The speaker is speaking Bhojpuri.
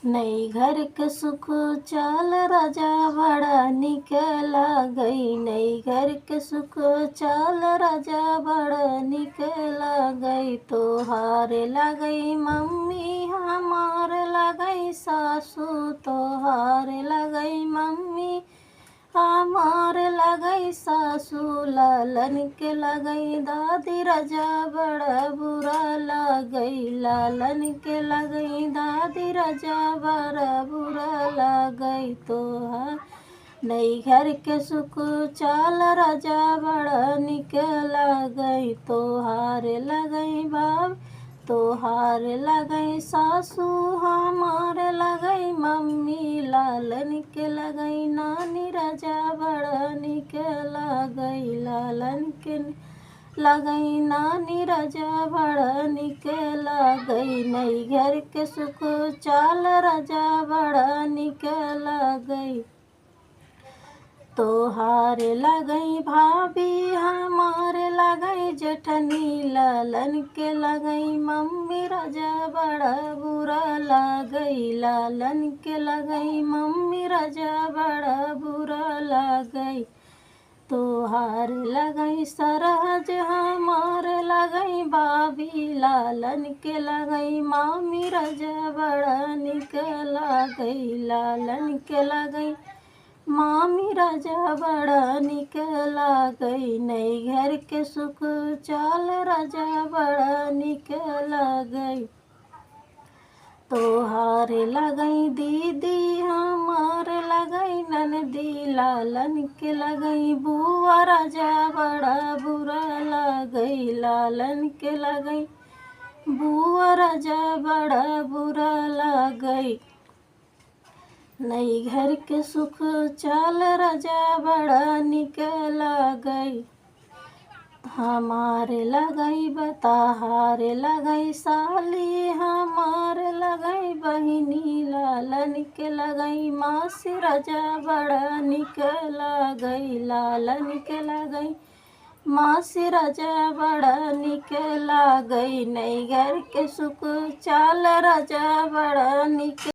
नई घर के सुख चाल राजा बड़ा निक लागई। नई घर के सुख चाल राजा बड़ा निक लागई। तोहार लगई मम्मी हमार लगई सासू। तोहार लगई मम्मी हमार लगई सासू। लालन के लगई दादी राजा बड़ा बुरा लगई। लालन के लगई दादी राजा बड़ा बुरा लगई। तोहार नई घर के सुख चाल राजा बड़ा निक लगई। तोहार लगई बाब तोहार लगई सासू हमार लगई मम्मी। लालन के लगई नानी राजा बड़ा निक लगई। लालन के लगई नानी राजा बड़ा निक लगई। नई घर के सुख चाल राजा बड़ा निक लगई। तोहार लगई भाभी हमार लगई जेठनी। लालन के लगई मम्मी राजा बड़ा बुरा लगई। लालन के लगई मम्मी राजा बड़ा बुरा लगई। तोहार लगई सरहज हमार लगई भाभी। लालन के लगई मामी राजा बड़ा निक लगई। लालन के लगई मामी राजा बड़ा निक लगई। नई घर के सुख चाल राजा बड़ा निक लगई। तोहार लगई दीदी हमार लगई ननदी। लालन के लगई बुआ राजा बड़ा बुरा लगई। लालन के लगई बुआ राजा बड़ा बुरा लगई। नई घर के सुख चाल राजा बड़ा निक लगई। हमार लगई बताहार लगई साली हमार लगई बहिनी। लालन के लगई मासी राजा बड़ा निक लगई। लालन के लगई मासी राजा बड़ा निक लगई। नई घर के सुख चाल राजा बड़ा निक